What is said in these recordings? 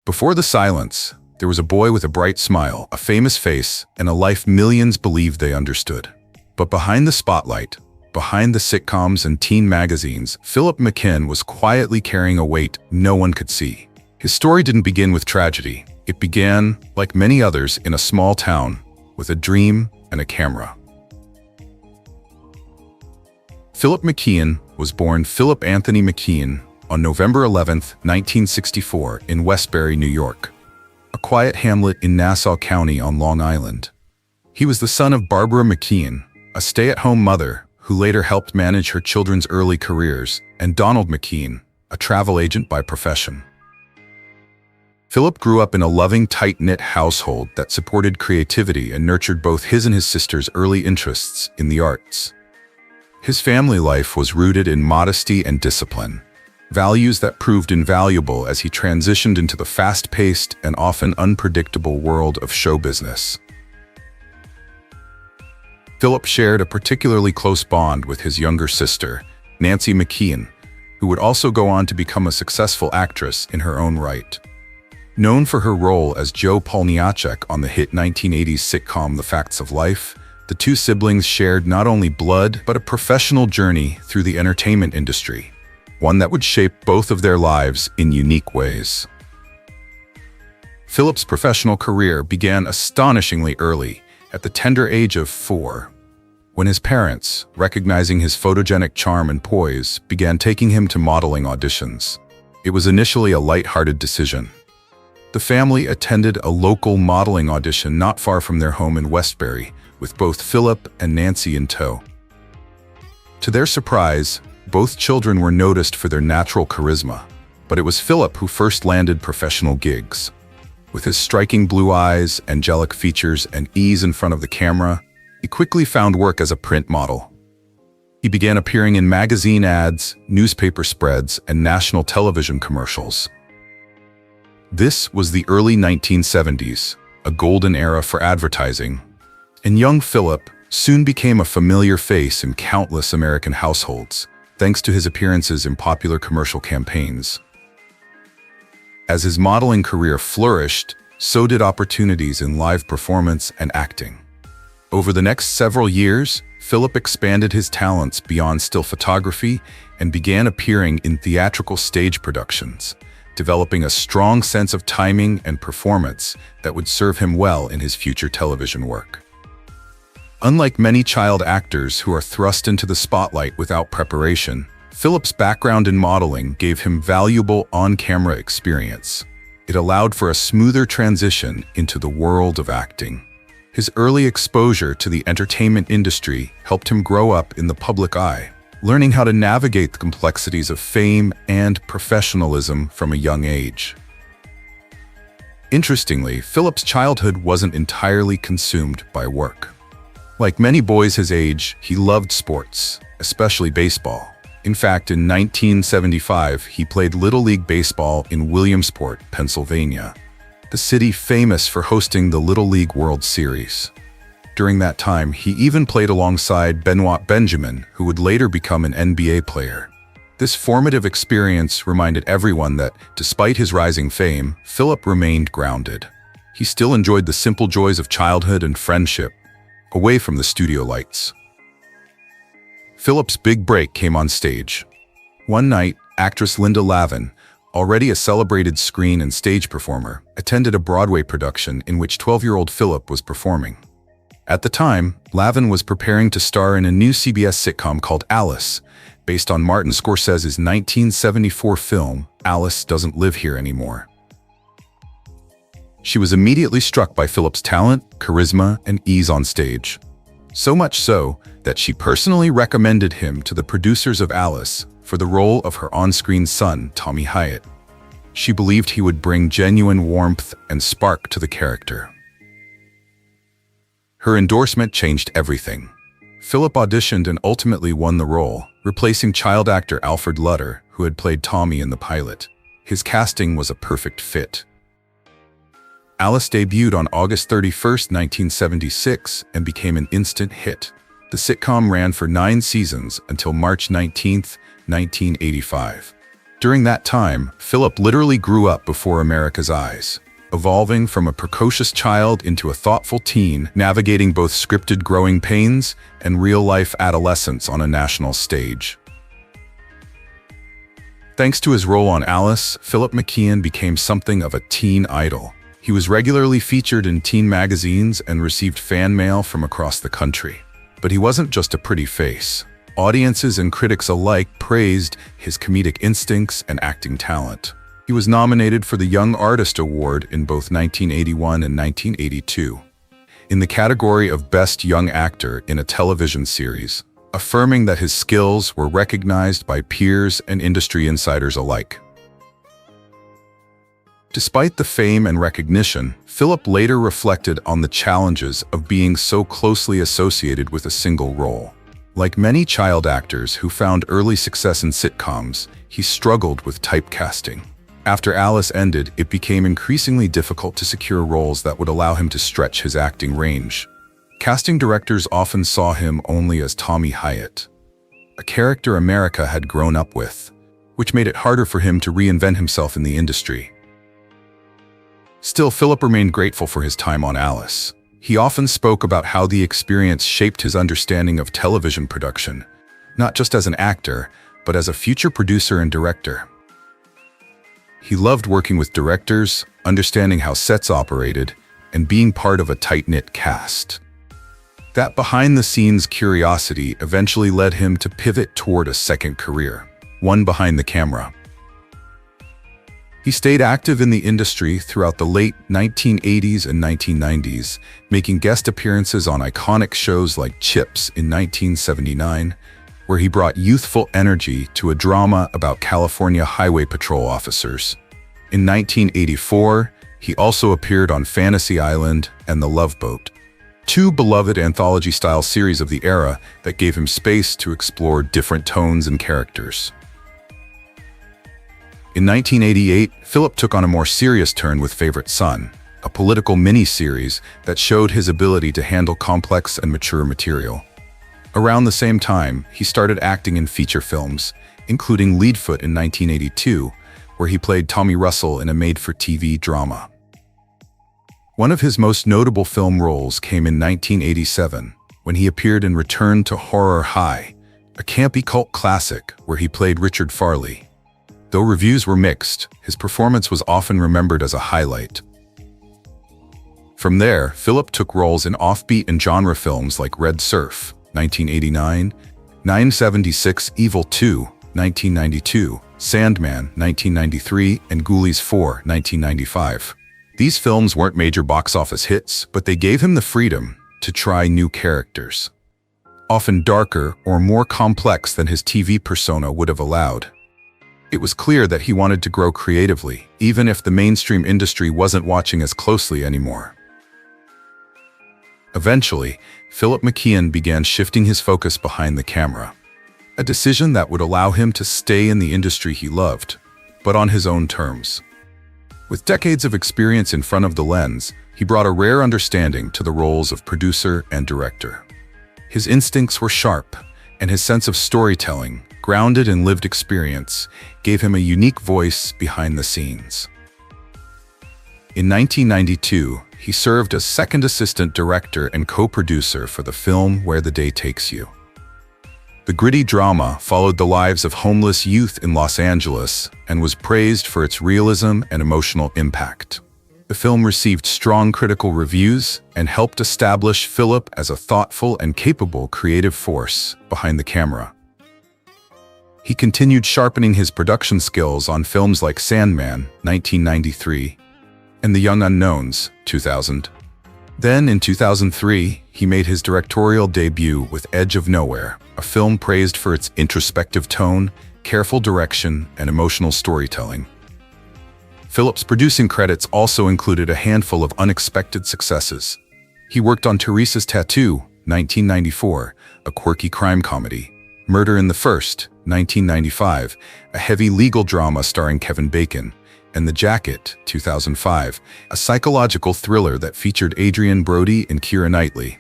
Before the silence, there was a boy with a bright smile, a famous face, and a life millions believed they understood. But behind the spotlight, behind the sitcoms and teen magazines, Philip McKeon was quietly carrying a weight no one could see. His story didn't begin with tragedy. It began, like many others, in a small town, with a dream and a camera. Philip McKeon was born Philip Anthony McKeon on November 11, 1964, in Westbury, New York, a quiet hamlet in Nassau County on Long Island. He was the son of Barbara McKeon, a stay-at-home mother who later helped manage her children's early careers, and Donald McKeon, a travel agent by profession. Philip grew up in a loving, tight-knit household that supported creativity and nurtured both his and his sister's early interests in the arts. His family life was rooted in modesty and discipline, values that proved invaluable as he transitioned into the fast-paced and often unpredictable world of show business. Philip shared a particularly close bond with his younger sister, Nancy McKeon, who would also go on to become a successful actress in her own right. Known for her role as Jo Polniaczek on the hit 1980s sitcom The Facts of Life, the two siblings shared not only blood but a professional journey through the entertainment industry, one that would shape both of their lives in unique ways. Philip's professional career began astonishingly early, at the tender age of 4, when his parents, recognizing his photogenic charm and poise, began taking him to modeling auditions. It was initially a light-hearted decision. The family attended a local modeling audition not far from their home in Westbury, with both Philip and Nancy in tow. To their surprise, both children were noticed for their natural charisma, but it was Philip who first landed professional gigs. With his striking blue eyes, angelic features, and ease in front of the camera, he quickly found work as a print model. He began appearing in magazine ads, newspaper spreads, and national television commercials. This was the early 1970s, a golden era for advertising, and young Philip soon became a familiar face in countless American households, thanks to his appearances in popular commercial campaigns. As his modeling career flourished, so did opportunities in live performance and acting. Over the next several years, Philip expanded his talents beyond still photography and began appearing in theatrical stage productions, developing a strong sense of timing and performance that would serve him well in his future television work. Unlike many child actors who are thrust into the spotlight without preparation, Philip's background in modeling gave him valuable on-camera experience. It allowed for a smoother transition into the world of acting. His early exposure to the entertainment industry helped him grow up in the public eye, learning how to navigate the complexities of fame and professionalism from a young age. Interestingly, Philip's childhood wasn't entirely consumed by work. Like many boys his age, he loved sports, especially baseball. In fact, in 1975, he played Little League Baseball in Williamsport, Pennsylvania, the city famous for hosting the Little League World Series. During that time, he even played alongside Benoit Benjamin, who would later become an NBA player. This formative experience reminded everyone that, despite his rising fame, Philip remained grounded. He still enjoyed the simple joys of childhood and friendship, away from the studio lights. Philip's big break came on stage. One night, actress Linda Lavin, already a celebrated screen and stage performer, attended a Broadway production in which 12-year-old Philip was performing. At the time, Lavin was preparing to star in a new CBS sitcom called Alice, based on Martin Scorsese's 1974 film, Alice Doesn't Live Here Anymore. She was immediately struck by Philip's talent, charisma, and ease on stage. So much so that she personally recommended him to the producers of Alice for the role of her on-screen son, Tommy Hyatt. She believed he would bring genuine warmth and spark to the character. Her endorsement changed everything. Philip auditioned and ultimately won the role, replacing child actor Alfred Lutter, who had played Tommy in the pilot. His casting was a perfect fit. Alice debuted on August 31, 1976, and became an instant hit. The sitcom ran for 9 seasons until March 19, 1985. During that time, Philip literally grew up before America's eyes, evolving from a precocious child into a thoughtful teen, navigating both scripted growing pains and real-life adolescence on a national stage. Thanks to his role on Alice, Philip McKeon became something of a teen idol. He was regularly featured in teen magazines and received fan mail from across the country. But he wasn't just a pretty face. Audiences and critics alike praised his comedic instincts and acting talent. He was nominated for the Young Artist Award in both 1981 and 1982, in the category of Best Young Actor in a Television Series, affirming that his skills were recognized by peers and industry insiders alike. Despite the fame and recognition, Philip later reflected on the challenges of being so closely associated with a single role. Like many child actors who found early success in sitcoms, he struggled with typecasting. After Alice ended, it became increasingly difficult to secure roles that would allow him to stretch his acting range. Casting directors often saw him only as Tommy Hyatt, a character America had grown up with, which made it harder for him to reinvent himself in the industry. Still, Philip remained grateful for his time on Alice. He often spoke about how the experience shaped his understanding of television production, not just as an actor, but as a future producer and director. He loved working with directors, understanding how sets operated, and being part of a tight-knit cast. That behind-the-scenes curiosity eventually led him to pivot toward a second career, one behind the camera. He stayed active in the industry throughout the late 1980s and 1990s, making guest appearances on iconic shows like Chips in 1979, where he brought youthful energy to a drama about California highway patrol officers. In 1984, he also appeared on Fantasy Island and The Love Boat, two beloved anthology-style series of the era that gave him space to explore different tones and characters. In 1988, Philip took on a more serious turn with Favorite Son, a political mini-series that showed his ability to handle complex and mature material. Around the same time, he started acting in feature films, including Leadfoot in 1982, where he played Tommy Russell in a made-for-TV drama. One of his most notable film roles came in 1987, when he appeared in Return to Horror High, a campy cult classic where he played Richard Farley. Though reviews were mixed, his performance was often remembered as a highlight. From there, Philip took roles in offbeat and genre films like Red Surf, 1989, 976 Evil 2, 1992, Sandman, 1993, and Ghoulies 4, 1995. These films weren't major box office hits, but they gave him the freedom to try new characters, often darker or more complex than his TV persona would have allowed. It was clear that he wanted to grow creatively, even if the mainstream industry wasn't watching as closely anymore. Eventually, Philip McKeon began shifting his focus behind the camera, a decision that would allow him to stay in the industry he loved, but on his own terms. With decades of experience in front of the lens, he brought a rare understanding to the roles of producer and director. His instincts were sharp, and his sense of storytelling, grounded in lived experience, gave him a unique voice behind the scenes. In 1992, he served as second assistant director and co-producer for the film Where the Day Takes You. The gritty drama followed the lives of homeless youth in Los Angeles and was praised for its realism and emotional impact. The film received strong critical reviews and helped establish Philip as a thoughtful and capable creative force behind the camera. He continued sharpening his production skills on films like Sandman, 1993, and The Young Unknowns, 2000. Then, in 2003, he made his directorial debut with Edge of Nowhere, a film praised for its introspective tone, careful direction, and emotional storytelling. Philip's producing credits also included a handful of unexpected successes. He worked on Teresa's Tattoo, 1994, a quirky crime comedy, Murder in the First, 1995, a heavy legal drama starring Kevin Bacon, and The Jacket, 2005, a psychological thriller that featured Adrian Brody and Keira Knightley.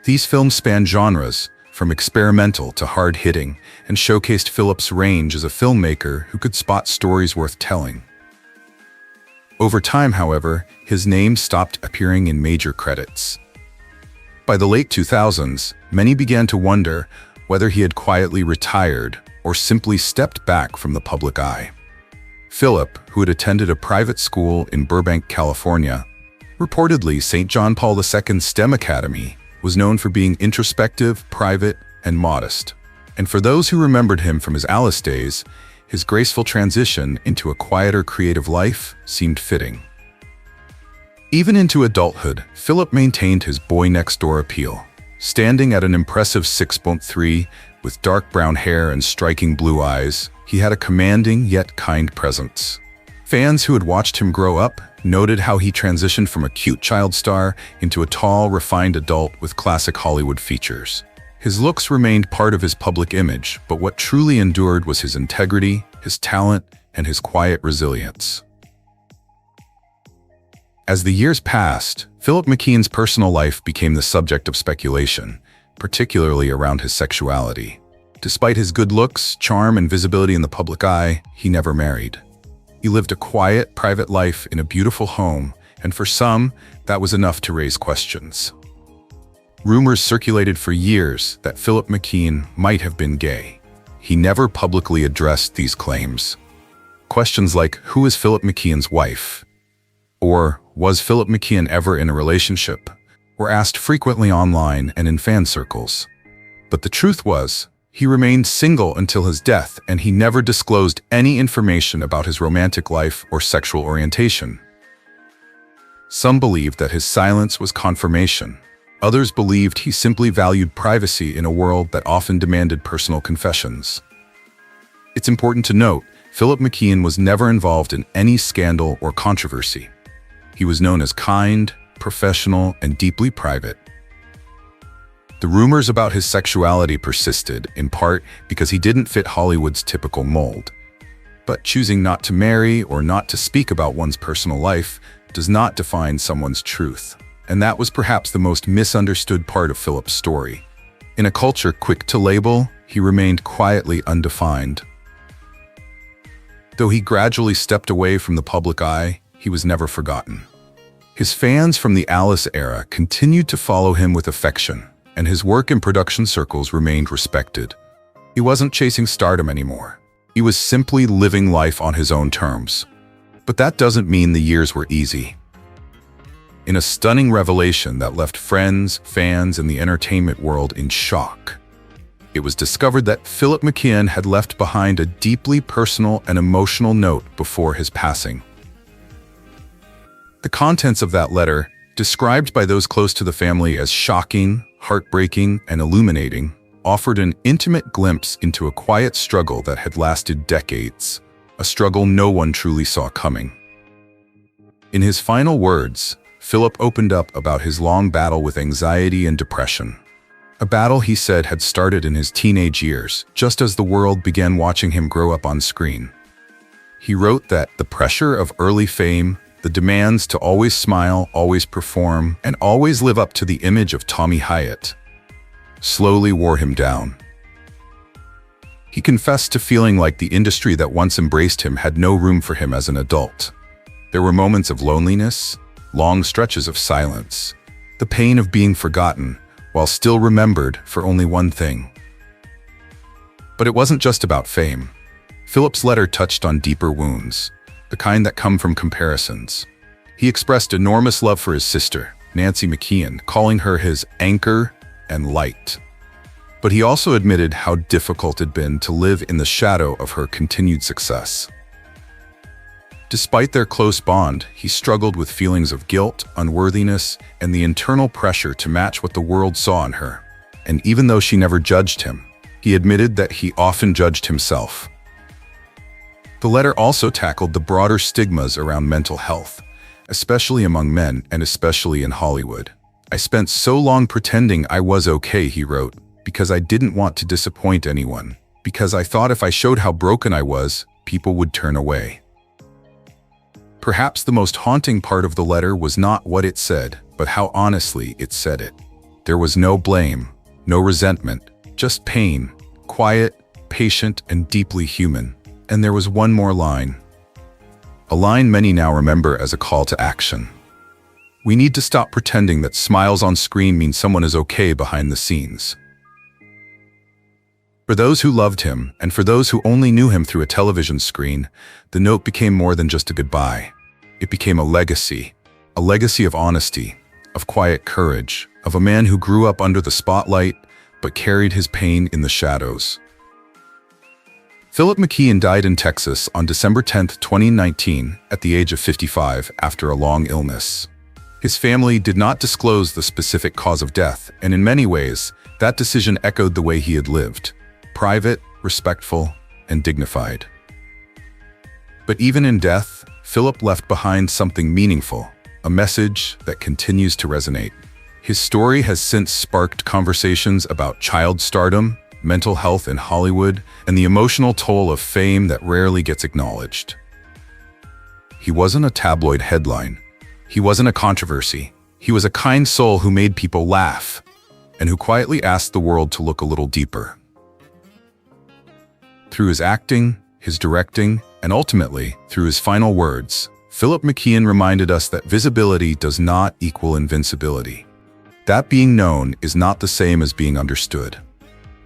These films spanned genres, from experimental to hard-hitting, and showcased Philip's range as a filmmaker who could spot stories worth telling. Over time, however, his name stopped appearing in major credits. By the late 2000s, many began to wonder whether he had quietly retired or simply stepped back from the public eye. Philip, who had attended a private school in Burbank, California, reportedly St. John Paul II STEM Academy, was known for being introspective, private, and modest. And for those who remembered him from his Alice days, his graceful transition into a quieter creative life seemed fitting. Even into adulthood, Philip maintained his boy-next-door appeal. Standing at an impressive 6'3", with dark brown hair and striking blue eyes, he had a commanding yet kind presence. Fans who had watched him grow up noted how he transitioned from a cute child star into a tall, refined adult with classic Hollywood features. His looks remained part of his public image, but what truly endured was his integrity, his talent, and his quiet resilience. As the years passed, Philip McKeon's personal life became the subject of speculation, particularly around his sexuality. Despite his good looks, charm, and visibility in the public eye, he never married. He lived a quiet, private life in a beautiful home, and for some, that was enough to raise questions. Rumors circulated for years that Philip McKeon might have been gay. He never publicly addressed these claims. Questions like, who is Philip McKeon's wife? Or, was Philip McKeon ever in a relationship? Were asked frequently online and in fan circles. But the truth was, he remained single until his death, and he never disclosed any information about his romantic life or sexual orientation. Some believed that his silence was confirmation. Others believed he simply valued privacy in a world that often demanded personal confessions. It's important to note, Philip McKeon was never involved in any scandal or controversy. He was known as kind, professional, and deeply private. The rumors about his sexuality persisted, in part because he didn't fit Hollywood's typical mold. But choosing not to marry or not to speak about one's personal life does not define someone's truth. And that was perhaps the most misunderstood part of Philip's story. In a culture quick to label, he remained quietly undefined. Though he gradually stepped away from the public eye, he was never forgotten. His fans from the Alice era continued to follow him with affection, and his work in production circles remained respected. He wasn't chasing stardom anymore. He was simply living life on his own terms. But that doesn't mean the years were easy. In a stunning revelation that left friends, fans, and the entertainment world in shock, it was discovered that Philip McKeon had left behind a deeply personal and emotional note before his passing. The contents of that letter, described by those close to the family as shocking, heartbreaking, and illuminating, offered an intimate glimpse into a quiet struggle that had lasted decades, a struggle no one truly saw coming. In his final words, Philip opened up about his long battle with anxiety and depression. A battle he said had started in his teenage years, just as the world began watching him grow up on screen. He wrote that the pressure of early fame, the demands to always smile, always perform, and always live up to the image of Tommy Hyatt, slowly wore him down. He confessed to feeling like the industry that once embraced him had no room for him as an adult. There were moments of loneliness, long stretches of silence, the pain of being forgotten, while still remembered for only one thing. But it wasn't just about fame. Philip's letter touched on deeper wounds, the kind that come from comparisons. He expressed enormous love for his sister, Nancy McKeon, calling her his anchor and light. But he also admitted how difficult it had been to live in the shadow of her continued success. Despite their close bond, he struggled with feelings of guilt, unworthiness, and the internal pressure to match what the world saw in her. And even though she never judged him, he admitted that he often judged himself. The letter also tackled the broader stigmas around mental health, especially among men and especially in Hollywood. "I spent so long pretending I was okay," he wrote, "because I didn't want to disappoint anyone, because I thought if I showed how broken I was, people would turn away." Perhaps the most haunting part of the letter was not what it said, but how honestly it said it. There was no blame, no resentment, Just pain, quiet, patient, and deeply human. And there was one more line. A line many now remember as a call to action. We need to stop pretending that smiles on screen mean someone is okay behind the scenes. For those who loved him, and for those who only knew him through a television screen, the note became more than just a goodbye. It became a legacy of honesty, of quiet courage, of a man who grew up under the spotlight, but carried his pain in the shadows. Philip McKeon died in Texas on December 10, 2019, at the age of 55 after a long illness. His family did not disclose the specific cause of death, and in many ways, that decision echoed the way he had lived: private, respectful, and dignified. But even in death, Philip left behind something meaningful, a message that continues to resonate. His story has since sparked conversations about child stardom, mental health in Hollywood, and the emotional toll of fame that rarely gets acknowledged. He wasn't a tabloid headline. He wasn't a controversy. He was a kind soul who made people laugh, and who quietly asked the world to look a little deeper. Through his acting, his directing, and ultimately, through his final words, Philip McKeon reminded us that visibility does not equal invincibility. That being known is not the same as being understood,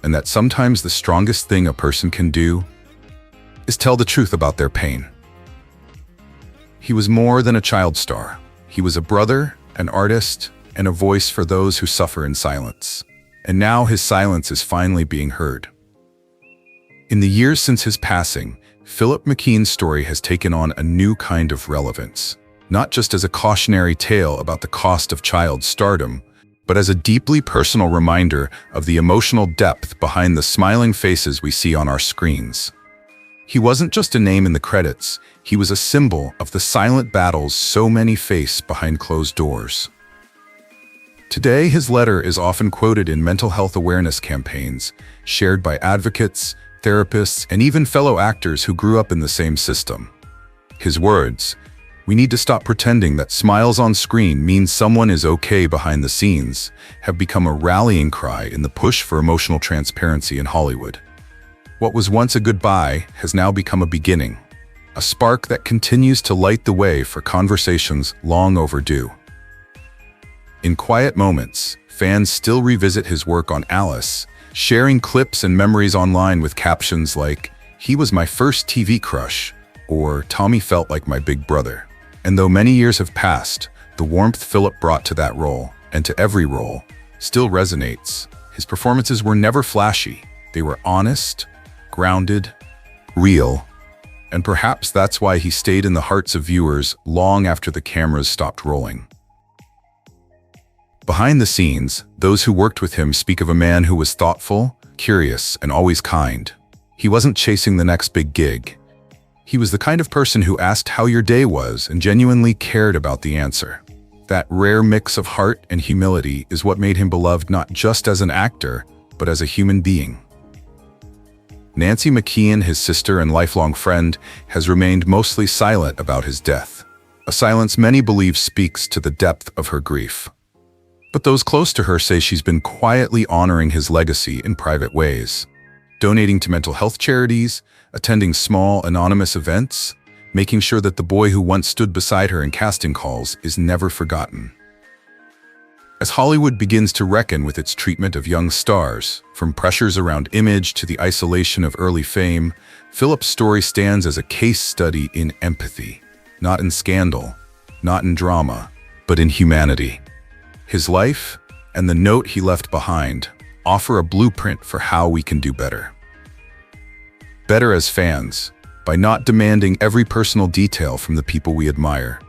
and that sometimes the strongest thing a person can do is tell the truth about their pain. He was more than a child star. He was a brother, an artist, and a voice for those who suffer in silence. And now his silence is finally being heard. In the years since his passing, Philip McKeon's story has taken on a new kind of relevance, not just as a cautionary tale about the cost of child stardom, but as a deeply personal reminder of the emotional depth behind the smiling faces we see on our screens. He wasn't just a name in the credits, he was a symbol of the silent battles so many face behind closed doors. Today, his letter is often quoted in mental health awareness campaigns, shared by advocates, therapists, and even fellow actors who grew up in the same system. His words, "We need to stop pretending that smiles on screen means someone is okay behind the scenes," have become a rallying cry in the push for emotional transparency in Hollywood. What was once a goodbye has now become a beginning, a spark that continues to light the way for conversations long overdue. In quiet moments, fans still revisit his work on Alice, sharing clips and memories online with captions like, "He was my first TV crush," or "Tommy felt like my big brother." And though many years have passed, the warmth Philip brought to that role, and to every role, still resonates. His performances were never flashy. They were honest, grounded, real, and perhaps that's why he stayed in the hearts of viewers long after the cameras stopped rolling. Behind the scenes, those who worked with him speak of a man who was thoughtful, curious, and always kind. He wasn't chasing the next big gig. He was the kind of person who asked how your day was and genuinely cared about the answer. That rare mix of heart and humility is what made him beloved not just as an actor, but as a human being. Nancy McKeon, his sister and lifelong friend, has remained mostly silent about his death, a silence many believe speaks to the depth of her grief. But those close to her say she's been quietly honoring his legacy in private ways, donating to mental health charities, attending small, anonymous events, making sure that the boy who once stood beside her in casting calls is never forgotten. As Hollywood begins to reckon with its treatment of young stars, from pressures around image to the isolation of early fame, Philip's story stands as a case study in empathy, not in scandal, not in drama, but in humanity. His life, and the note he left behind, offer a blueprint for how we can do better. Better as fans, by not demanding every personal detail from the people we admire.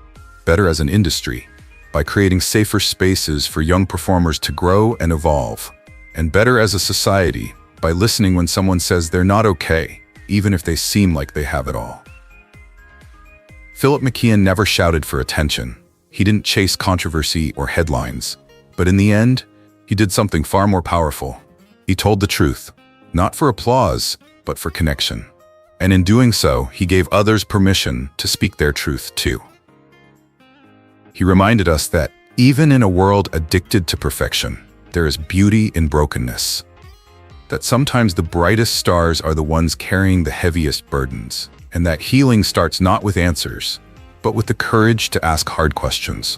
Better as an industry, by creating safer spaces for young performers to grow and evolve. And better as a society, by listening when someone says they're not okay, even if they seem like they have it all. Philip McKeon never shouted for attention. He didn't chase controversy or headlines. But in the end, he did something far more powerful. He told the truth, not for applause, but for connection. And in doing so, he gave others permission to speak their truth too. He reminded us that even in a world addicted to perfection, there is beauty in brokenness. that sometimes the brightest stars are the ones carrying the heaviest burdens, and that healing starts not with answers, but with the courage to ask hard questions.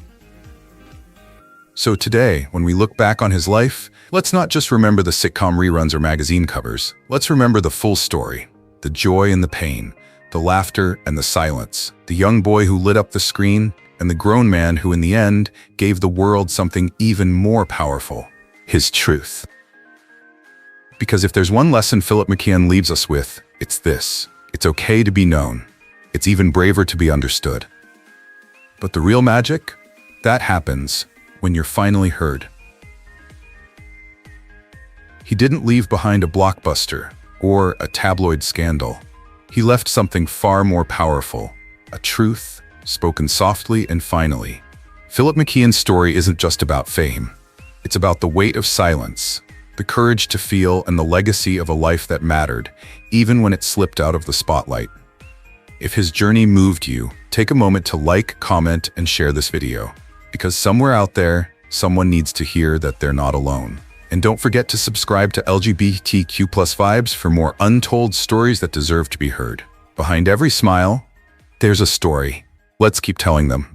So today, when we look back on his life, let's not just remember the sitcom reruns or magazine covers. Let's remember the full story, the joy and the pain, the laughter and the silence, the young boy who lit up the screen, and the grown man who in the end gave the world something even more powerful, his truth. Because if there's one lesson Philip McKeon leaves us with, it's this: it's okay to be known. It's even braver to be understood. But the real magic? That happens when you're finally heard. He didn't leave behind a blockbuster or a tabloid scandal. He left something far more powerful, a truth spoken softly and finally. Philip McKeon's story isn't just about fame. It's about the weight of silence, the courage to feel, and the legacy of a life that mattered, even when it slipped out of the spotlight. If his journey moved you, take a moment to like, comment, and share this video, because somewhere out there, someone needs to hear that they're not alone. And don't forget to subscribe to LGBTQ+ Vibes for more untold stories that deserve to be heard. Behind every smile, there's a story. Let's keep telling them.